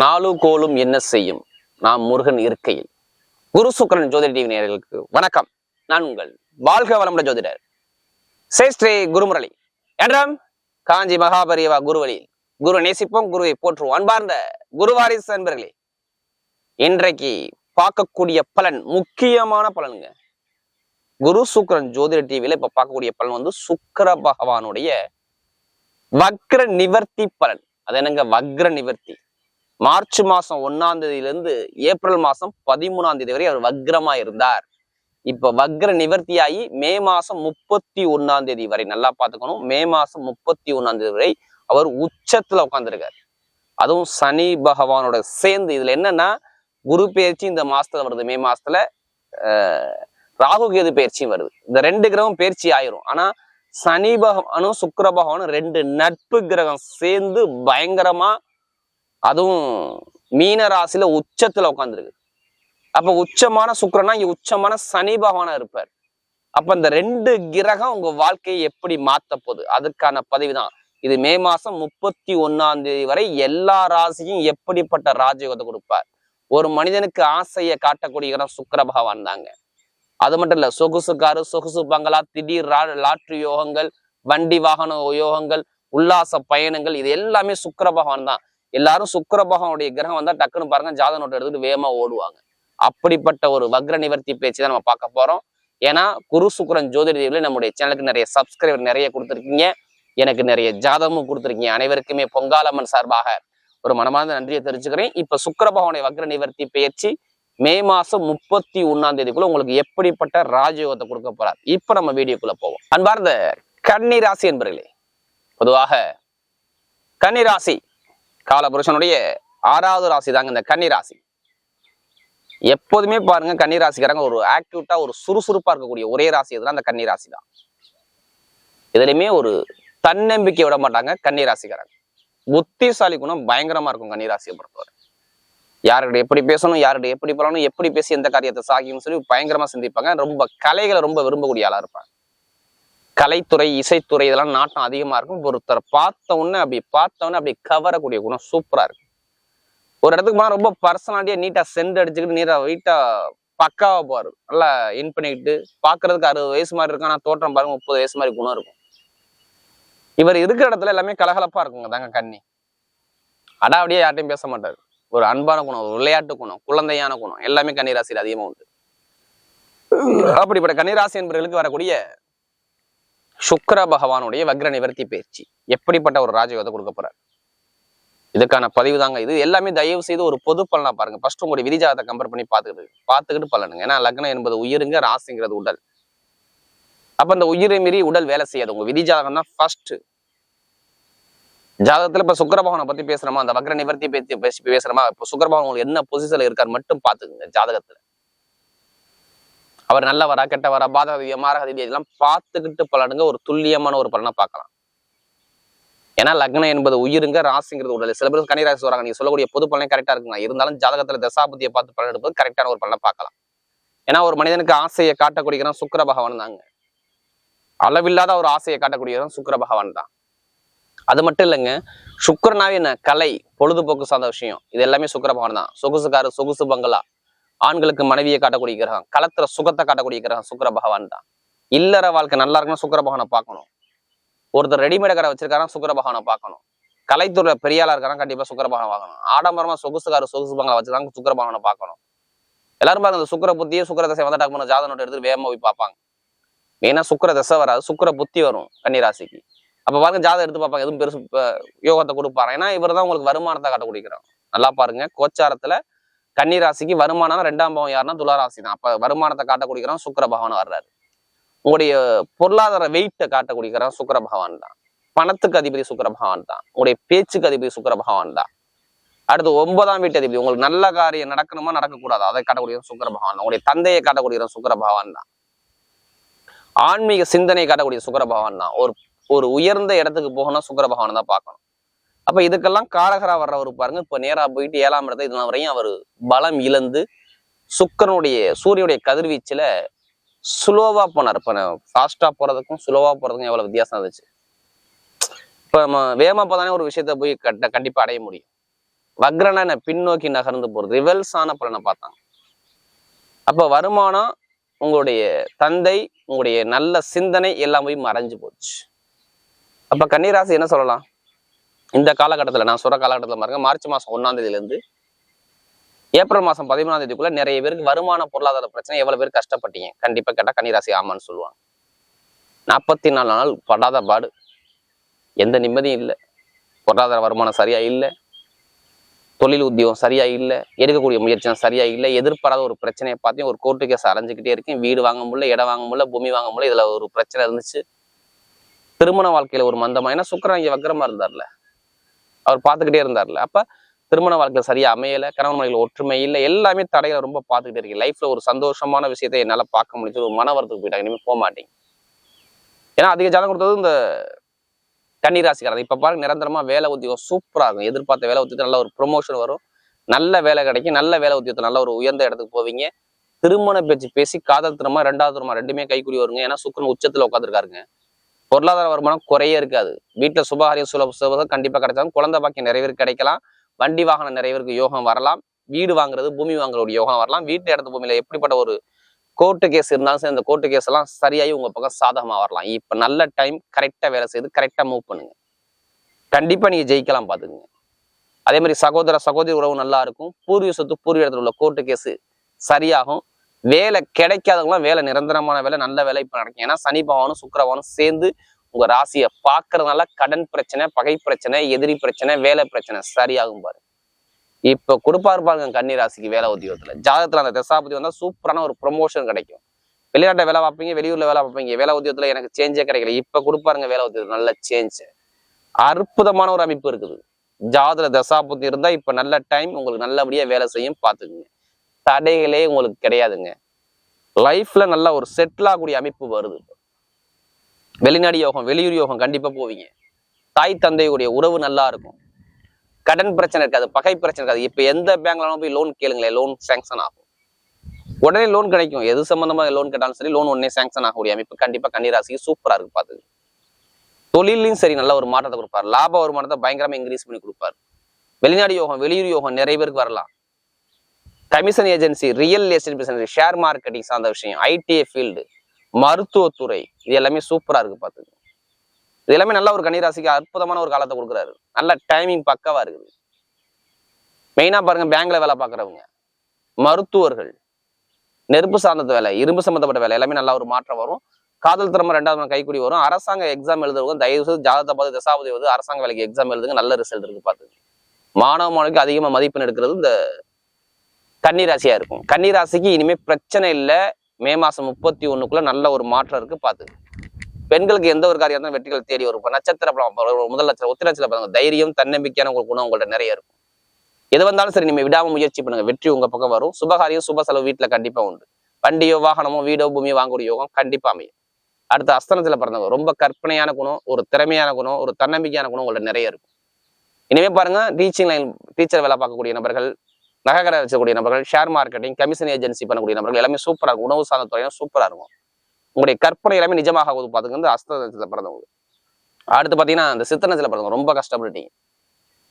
நாலு கோளும் என்ன செய்யும் நாம் முருகன் இருக்கையில். குரு சுக்கிரன் ஜோதிட டிவி நேயர்களுக்கு வணக்கம். நான் உங்கள் வாழ்க வளமுடன் ஜோதிடர் ஸ்ரீ குருமுரளி என்றும் காஞ்சி மகாபரிவா குருவழியில் குரு நேசிப்போம், குருவை போற்றுவோம். அன்பார்ந்த குருவாரிசு அன்பர்களே, இன்றைக்கு பார்க்கக்கூடிய பலன் முக்கியமான பலனுங்க. குரு சுக்கிரன் ஜோதிட டிவியில இப்ப பார்க்கக்கூடிய பலன் வந்து சுக்கிர பகவானுடைய வக்ர நிவர்த்தி பலன். அது என்னங்க வக்ர நிவர்த்தி? மார்ச் மாசம் 1ஆம் தேதியிலிருந்து ஏப்ரல் மாசம் 13ஆம் தேதி வரை அவர் வக்ரமா இருந்தார். இப்ப வக்ர நிவர்த்தியாகி மே மாசம் 31ஆம் தேதி வரை நல்லா பாத்துக்கணும். மே மாசம் 31ஆம் தேதி வரை அவர் உச்சத்துல உட்கார்ந்துருக்காரு. அதுவும் சனி பகவானோட சேர்ந்து. இதுல என்னன்னா, குரு பயிற்சி இந்த மாசத்துல வருது. மே மாசத்துல ராகு கேது பயிற்சியும் வருது. இந்த 2 கிரகம் பயிற்சி ஆயிரும். ஆனா சனி பகவானும் சுக்கிர பகவானும் 2 நட்பு கிரகம் சேர்ந்து பயங்கரமா, அதுவும் மீன ராசியில உச்சத்துல உட்காந்துருக்கு. அப்ப உச்சமான சுக்கிரனா இங்க உச்சமான சனி பகவானா இருப்பார். அப்ப இந்த 2 கிரகம் உங்க வாழ்க்கையை எப்படி மாத்த போகுது, அதுக்கான பதிவுதான் இது. மே மாசம் 31ஆம் தேதி வரை எல்லா ராசியும் எப்படிப்பட்ட ராஜயோகத்தை கொடுப்பார். ஒரு மனிதனுக்கு ஆசையை காட்டக்கூடிய கிரகம் சுக்கிர பகவான் தாங்க. அது மட்டும் இல்ல, சொகுசு காரு, சொகுசு பங்களா, திடீர் லாட்ரி யோகங்கள், வண்டி வாகன யோகங்கள், உல்லாச பயணங்கள், இது எல்லாமே சுக்கிர பகவான் தான். எல்லாரும் சுக்கிர பகவானுடைய கிரகம் வந்தா டக்குன்னு பாருங்க ஜாதக நோட்டை எடுத்துட்டு வேகமா ஓடுவாங்க. அப்படிப்பட்ட ஒரு வக்ர நிவர்த்தி பேச்சு தான் நம்ம பார்க்க போறோம். ஏன்னா குரு சுக்கிரன் ஜோதிட நம்முடைய சேனலுக்கு நிறைய சப்ஸ்கிரைபர் நிறைய கொடுத்துருக்கீங்க, எனக்கு நிறைய ஜாதகமும் கொடுத்துருக்கீங்க. அனைவருக்குமே பொங்காலம்மன் சார்பாக ஒரு மனமார்ந்த நன்றியை தெரிஞ்சுக்கிறேன். இப்ப சுக்கிர பகவானுடைய வக்ர நிவர்த்தி பேச்சு மே மாசம் 31ஆம் தேதிக்குள்ள உங்களுக்கு எப்படிப்பட்ட ராஜயோகத்தை கொடுக்க போறார். இப்ப நம்ம வீடியோக்குள்ள போவோம். அன்பார்ந்த கன்னி ராசி என்பர்களே, பொதுவாக கன்னி ராசி காலபுருஷனுடைய 6வது ராசி தாங்க இந்த கன்னி ராசி. எப்போதுமே பாருங்க கன்னி ராசிக்காரங்க ஒரு ஆக்டிவிட்டா, ஒரு சுறுசுறுப்பா இருக்கக்கூடிய ஒரே ராசி எதுனா அந்த கன்னி ராசி தான். இதுலயுமே ஒரு தன்னம்பிக்கை விட மாட்டாங்க கன்னி ராசிக்காரங்க. புத்திசாலி குணம் பயங்கரமா இருக்கும் கன்னி ராசியை பொறுத்தவரை. யாருக்கிட்ட எப்படி பேசணும், யாருக்கிட்ட எப்படி போகணும், எப்படி பேசி எந்த காரியத்தை சாகின்னு சொல்லி பயங்கரமா சிந்திப்பாங்க. ரொம்ப கலைகளை ரொம்ப விரும்பக்கூடிய ஆளா இருப்பாங்க. கலைத்துறை, இசைத்துறை இதெல்லாம் நாட்டம் அதிகமா இருக்கும். ஒருத்தர் பார்த்த உடனே அப்படி கவரக்கூடிய குணம் சூப்பரா இருக்கு. ஒரு இடத்துக்கு போனா ரொம்ப பர்சனாலிட்டியா நீட்டா சென்ட் அடிச்சுக்கிட்டு நீட்டா வெயிட்டா பக்காவா போவாரு. நல்லா இன் பண்ணிக்கிட்டு பாக்குறதுக்கு 60 வயசு மாதிரி இருக்கும். ஆனா தோற்றம் பாருங்க 30 வயசு மாதிரி குணம் இருக்கும். இவர் இருக்கிற இடத்துல எல்லாமே கலகலப்பா இருக்குங்க தாங்க கன்னி. அப்படியே யார்ட்டையும் பேச மாட்டாரு. ஒரு அன்பான குணம், ஒரு விளையாட்டு குணம், குழந்தையான குணம் எல்லாமே கன்னிராசியில் அதிகமா உண்டு. அப்படிப்பட்ட கன்னிராசி என்பவர்களுக்கு வரக்கூடிய சுக்கிர பகவானுடைய வக்ர நிவர்த்தி பயிற்சி எப்படிப்பட்ட ஒரு ராஜயோகத்தை கொடுக்க போறார், இதுக்கான பதிவு தாங்க இது. எல்லாமே தயவு செய்து ஒரு பொது பலனா பாருங்க. ஃபர்ஸ்ட் உங்களுடைய விதிஜாதத்தை கம்பேர் பண்ணி பார்த்துக்கிட்டு பலனுங்க. ஏன்னா லக்னம் என்பது உயிருங்க, ராசிங்கிறது உடல். அப்ப அந்த உயிரை மீறி உடல் வேலை செய்யாது. உங்க விதிஜாதகம் தான் ஃபர்ஸ்ட். ஜாதகத்துல இப்ப சுக்கிர பகவானை பத்தி பேசுறோமா, அந்த வக்ர நிவர்த்தி பேசி பேசுறோமா, இப்ப சுக்கிர பகவான் உங்களுக்கு என்ன பொசிஷன்ல இருக்காரு மட்டும் பாத்துக்குங்க. ஜாதகத்துல அவர் நல்லவரா கெட்டவரா, பாதகதியா மாரகதியா, இதெல்லாம் பார்த்துக்கிட்டு பலனுங்க ஒரு துல்லியமான ஒரு பலனை பார்க்கலாம். ஏன்னா லக்னம் என்பது உயிருங்க, ராசிங்கிறது உடல். சில பேர் கன்னிராசி வராங்க, நீங்க சொல்லக்கூடிய பொது பலனே கரெக்டா இருக்குங்க. இருந்தாலும் ஜாதகத்துல தசாபதியை பார்த்து பலன் எடுப்பது கரெக்டான ஒரு பலனை பார்க்கலாம். ஏன்னா ஒரு மனிதனுக்கு ஆசையை காட்டக்கூடியதான் சுக்கிர பகவான் தாங்க. அளவில்லாத ஒரு ஆசையை காட்டக்கூடியதான் சுக்கிர பகவான் தான். அது மட்டும் இல்லைங்க, சுக்கிரனாவே என்ன கலை, பொழுதுபோக்கு சார்ந்த விஷயம், இது எல்லாமே சுக்கிர பகவான் தான். சொகுசுக்காரு, சொகுசு பங்களா, ஆண்களுக்கு மனைவியை காட்டக்கூடிய கிரகம், களத்துல சுகத்தை காட்டக்கூடிய கிரகம் சுக்கிர பகவான் தான். இல்லற வாழ்க்கை நல்லா இருக்குன்னா சுக்கிர பகவானை பார்க்கணும். ஒருத்தர் ரெடிமேட் கடை வச்சிருக்காரன் சுக்கிர பகவானை பார்க்கணும். கலைத்துறை பெரியாளா இருக்காரன் கண்டிப்பா சுக்கிர பகவானை பார்க்கணும். ஆடம்பரமா சொகுசுக்காரு, சொகுசு பங்களா வச்சிருக்காங்க சுக்கிர பகவானை பார்க்கணும். எல்லாரும் பாருங்க, இந்த சுக்கிர புத்தியே சுக்கிர தசை வந்தா டக்குனு ஜாதக நோட்டு எடுத்துட்டு வேகமா போய் பார்ப்பாங்க. மெயினா சுக்கிர தசை வராது, சுக்கிர புத்தி வரும் கன்னிராசிக்கு. அப்ப பாருங்க ஜாதகம் எடுத்து பார்ப்பாங்க, எதுவும் பெருசு யோகத்தை கொடுப்பாரு. ஏன்னா இவர் தான் உங்களுக்கு வருமானத்தை காட்டக்கூடியக்கிறாங்க. நல்லா பாருங்க, கோச்சாரத்துல கன்னிராசிக்கு வருமானம் 2ஆம் பாவம் யாருன்னா துளாராசி தான். அப்ப வருமானத்தை காட்டக்கூடியக்கிறான் சுக்கிர பகவான் வர்றாரு. உங்களுடைய பொருளாதார வெயிட்டை காட்டக்கூடியக்கிறான் சுக்கிர பகவான் தான். பணத்துக்கு அதிபதி சுக்கிர பகவான் தான். உங்களுடைய பேச்சுக்கு அதிபதி சுக்கிர பகவான் தான். அடுத்து 9ஆம் வீட்டு அதிபதி. உங்களுக்கு நல்ல காரியம் நடக்கணுமா நடக்கக்கூடாது அதை காட்டக்கூடிய சுக்கிர பகவான் தான். உங்களுடைய தந்தையை காட்டக்கூடிய சுக்கிர பகவான் தான். ஆன்மீக சிந்தனையை காட்டக்கூடிய சுக்கிர பகவான் தான். ஒரு உயர்ந்த இடத்துக்கு போகணும் சுக்கிர பகவானை தான் பார்க்கணும். அப்ப இதுக்கெல்லாம் காரகரா வர்றவர் பாருங்க, இப்ப நேரா போயிட்டு 7ஆம் இடத்துல இதெல்லாம் வரையும் அவர் பலம் இழந்து சுக்கிரனுடைய சூரியனுடைய கதிர்வீச்சுல ஸ்லோவா போனார். இப்ப ஃபாஸ்டா போறதுக்கும் ஸ்லோவா போறதுக்கும் எவ்வளவு வித்தியாசம் இருந்துச்சு. இப்ப நம்ம வேகமா போதானே ஒரு விஷயத்த போய் கண்டிப்பா அடைய முடியும். வக்ரன பின்னோக்கி நகர்ந்து போறது, ரிவல்ஸான பலனை பார்த்தாங்க. அப்ப வருமானம், உங்களுடைய தந்தை, உங்களுடைய நல்ல சிந்தனை எல்லாம் போய் மறைஞ்சு போச்சு. அப்ப கன்னிராசி என்ன சொல்லலாம்? இந்த காலகட்டத்துல நான் சொல்ற காலகட்டத்துல பாருங்க, மார்ச் மாசம் 1ஆம் தேதியில இருந்து ஏப்ரல் மாசம் 13ஆம் தேதிக்குள்ள நிறைய பேருக்கு வருமான பொருளாதார பிரச்சனை. எவ்வளவு பேர் கஷ்டப்பட்டீங்க? கண்டிப்பா கேட்டா கன்னிராசி ஆமான்னு சொல்லுவாங்க. 44 நாள் படாத பாடு, எந்த நிம்மதியும் இல்லை, பொருளாதார வருமானம் சரியா இல்லை, தொழில் உத்தியோகம் சரியா இல்லை, எடுக்கக்கூடிய முயற்சியும் சரியா இல்லை, எதிர்பாராத ஒரு பிரச்சனையை பார்த்தீங்க, ஒரு கோர்ட்டு கேஸ் அரைஞ்சுக்கிட்டே இருக்கேன், வீடு வாங்க முடியல, இடம் வாங்க முடியல, பூமி வாங்க முடியல, இதுல ஒரு பிரச்சனை இருந்துச்சு. திருமண வாழ்க்கையில ஒரு மந்தமா, ஏன்னா சுக்கிரன் இங்க வக்கரமா இருந்தார்ல, அவர் பார்த்துக்கிட்டே இருந்தார்ல. அப்ப திருமண வாழ்க்கையில சரியா அமையல, கணவன் மனைவியில் ஒற்றுமை இல்லை, எல்லாமே தடைகளை ரொம்ப பார்த்துக்கிட்டே இருக்கு. லைஃப்ல ஒரு சந்தோஷமான விஷயத்தை என்னால பார்க்க முடிஞ்சு, ஒரு மன வரத்துக்கு போயிட்டாங்க, இனிமேல் போக மாட்டீங்க. ஏன்னா அதிக ஜாதகம் கொடுத்தது இந்த கன்னிராசிக்காரர். இப்ப பாருங்க, நிரந்தரமா வேலை உத்தியோகம் சூப்பரா இருக்கும். எதிர்பார்த்த வேலை உத்தியத்தில் நல்ல ஒரு ப்ரொமோஷன் வரும், நல்ல வேலை கிடைக்கும், நல்ல வேலை உத்தியோகத்தை நல்ல ஒரு உயர்ந்த இடத்துக்கு போவீங்க. திருமண பேச்சு பேசி காதல் திருமணம், 2வது திருமணம் ரெண்டுமே கைக்கூடி வருங்க. ஏன்னா சுக்கிரன் உச்சத்துல உட்காந்துருக்காருங்க. பொருளாதார வருமானம் குறைய இருக்காது. வீட்டுல சுபகாரியம் சுலபம் கண்டிப்பா கிடைச்சாலும், குழந்தை பாக்கியம் நிறைய பேருக்கு கிடைக்கலாம், வண்டி வாகனம் நிறைய பேருக்கு யோகம் வரலாம், வீடு வாங்குறது பூமி வாங்குறது யோகம் வரலாம். வீட்டு இடத்து பூமியில எப்படிப்பட்ட ஒரு கோர்ட்டு கேஸ் இருந்தாலும் சரி, அந்த கோர்ட்டு கேஸ் எல்லாம் சரியாகி உங்க பக்கம் சாதகமா வரலாம். இப்ப நல்ல டைம், கரெக்டா வேலை செய்து கரெக்டா மூவ் பண்ணுங்க, கண்டிப்பா நீங்க ஜெயிக்கலாம் பாத்துக்குங்க. அதே மாதிரி சகோதர சகோதரி உறவு நல்லா இருக்கும். பூர்வீக சொத்து பூர்வீக இடத்துல உள்ள கோர்ட்டு கேஸ் சரியாகும். வேலை கிடைக்காதவங்களாம் வேலை, நிரந்தரமான வேலை, நல்ல வேலை இப்ப நடக்கும். ஏன்னா சனி பகவானும் சுக்கிரவானும் சேர்ந்து உங்க ராசியை பாக்குறதுனால கடன் பிரச்சனை, பகை பிரச்சனை, எதிரி பிரச்சனை, வேலை பிரச்சனை சரியாகும் பாரு. இப்ப கொடுப்பாரு பாருங்க கன்னிராசிக்கு வேலை உத்தியோகத்துல. ஜாதகத்துல அந்த தசாபதி வந்தா சூப்பரான ஒரு ப்ரொமோஷன் கிடைக்கும். வெளிநாட்டை வேலை பார்ப்பீங்க, வெளியூர்ல வேலை பார்ப்பீங்க, வேலை உத்தியோகத்துல எனக்கு சேஞ்சே கிடைக்கல, இப்ப கொடுப்பாருங்க வேலை உத்தியோகத்துல நல்ல சேஞ்ச். அற்புதமான ஒரு அமைப்பு இருக்குது. ஜாதக தசாபுத்தி இருந்தா இப்ப நல்ல டைம், உங்களுக்கு நல்லபடியா வேலை செய்யும் பாத்துக்குங்க. தடைகளே உங்களுக்கு கிடையாதுங்க. லைஃப்ல நல்ல ஒரு செட்டில் ஆகக்கூடிய அமைப்பு வருது. வெளிநாடு யோகம், வெளியூர் யோகம் கண்டிப்பா போவீங்க. தாய் தந்தையுடைய உறவு நல்லா இருக்கும். கடன் பிரச்சனை இருக்காது, பகை பிரச்சனை இருக்காது. இப்ப எந்த பேங்க்ல போய் லோன் கேளுங்களேன், லோன் சாங்ஷன் ஆகும், உடனே லோன் கிடைக்கும். எது சம்பந்தமா லோன் கேட்டாலும் சரி, லோன் உடனே சாங்ஷன் ஆகக்கூடிய அமைப்பு கண்டிப்பா கன்னிராசிக்கு சூப்பரா இருக்கு பாத்துக்கு. தொழிலையும் சரி நல்ல ஒரு மாற்றத்தை கொடுப்பாரு, லாப வருமானத்தை பயங்கரமா இன்க்ரீஸ் பண்ணி கொடுப்பாரு. வெளிநாடு யோகம், வெளியூர் யோகம் நிறைய பேருக்கு வரலாம். Commission agency, real estate business, share marketing சார்ந்த விஷயம், ஐடிஐ ஃபீல்டு, மருத்துவத்துறை, இது எல்லாமே சூப்பரா இருக்கு பாத்துக்கு. இது எல்லாமே நல்ல ஒரு கன்னிராசிக்கு அற்புதமான ஒரு காலத்தை கொடுக்குறாரு. நல்ல டைமிங் பக்கவா இருக்குது. மெயினா பாருங்க, பேங்க்ல வேலை பார்க்குறவங்க, மருத்துவர்கள், நெருப்பு சார்ந்த வேலை, இரும்பு சம்பந்தப்பட்ட வேலை எல்லாமே நல்ல ஒரு மாற்றம் வரும். காதல் திறமை 2வது கைக்கூடி வரும். அரசாங்க எக்ஸாம் எழுதுறவங்க தயவு செய்து ஜாதகத்தை பார்த்து தசாபதி வருது, அரசாங்க வேலைக்கு எக்ஸாம் எழுதுங்க, நல்ல ரிசல்ட் இருக்கு பாத்துக்கு. மாணவ மாணவிக்கு அதிகமா மதிப்பெண் எடுக்கிறது இந்த கன்னிராசியா இருக்கும். கன்னிராசிக்கு இனிமே பிரச்சனை இல்லை. மே மாசம் 31க்குள்ள நல்ல ஒரு மாற்றம் இருக்கு பாத்துக்கு. பெண்களுக்கு எந்த ஒரு காரியம் இருந்தாலும் வெற்றிகள் தேடி வரும். நட்சத்திர முதல் நட்சத்திரம் உத்திர நட்சத்திரம் பாருங்க, தைரியம் தன்னம்பிக்கையான ஒரு குணம் உங்கள்ட்ட நிறைய இருக்கும். எது வந்தாலும் சரி நீங்க விடாம முயற்சி பண்ணுங்க, வெற்றி உங்க பக்கம் வரும். சுபகாரியம் சுப செலவு வீட்டுல கண்டிப்பா உண்டு. வண்டியோ வாகனமோ வீடோ பூமியோ வாங்கக்கூடிய யோகம் கண்டிப்பா அமையும். அடுத்த அஸ்தனத்துல பிறந்தவங்க ரொம்ப கற்பனையான குணம், ஒரு திறமையான குணம், ஒரு தன்னம்பிக்கையான குணம் உங்கள்ட்ட நிறைய இருக்கும். இனிமே பாருங்க, டீச்சிங் லைன் டீச்சர் வேலை பார்க்கக்கூடிய நபர்கள், நகைக்கடை வச்சக்கூடிய நபர்கள், ஷேர் மார்க்கெட்டிங், கமிஷன் ஏஜென்சி பண்ணக்கூடிய நபர்கள் எல்லாமே சூப்பரா இருக்கும். உணவு சார்ந்த துறையும் சூப்பரா இருக்கும். உங்களுடைய கற்பனை எல்லாமே நிஜமாக பாத்துங்க இந்த அஸ்த நட்சத்திரத்துல பிறந்தவங்க. அடுத்து பாத்தீங்கன்னா இந்த சித்திர நட்சத்திரத்துல பிறந்தவங்க ரொம்ப கஷ்டப்பட்டுட்டீங்க.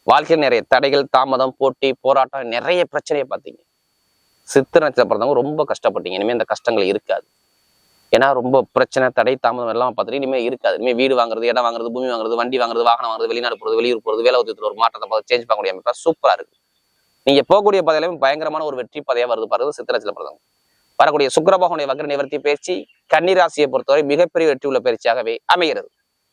வாழ்க்கையில் நிறைய தடைகள், தாமதம், போட்டி, போராட்டம், நிறைய பிரச்சனையை பார்த்தீங்க. சித்திர நட்சத்திரம் பிறந்தவங்க ரொம்ப கஷ்டப்பட்டீங்க. இனிமேல் இந்த கஷ்டங்கள் இருக்காது. ஏன்னா ரொம்ப பிரச்சனை, தடை, தாமதம் எல்லாம் பார்த்துட்டு இனிமேல் இருக்காது. இனிமேல் வீடு வாங்குறது, இடம் வாங்குறது, பூமி வாங்குறது, வண்டி வாங்குறது, வாகனம் வாங்குறது, வெளிநாடு போகிறது, வெளியூர் போகிறது, வேலை உத்தியத்தில் ஒரு மாற்றத்தை பார்த்து சேஞ்ச் பண்ணக்கூடிய அமைப்பா சூப்பரா இருக்கு. நீங்க போகக்கூடிய பாதையிலுமே பயங்கரமான ஒரு வெற்றி பாதையா வருது பாருங்க சித்திர நட்சத்திரம் பிறந்தவங்க. வரக்கூடிய சுக்கிர பகவானுடைய வக்ர நிவர்த்தி பயிற்சி கன்னிராசியை பொறுத்தவரை மிகப்பெரிய வெற்றி உள்ள பயிற்சியாகவே அமைகிறது.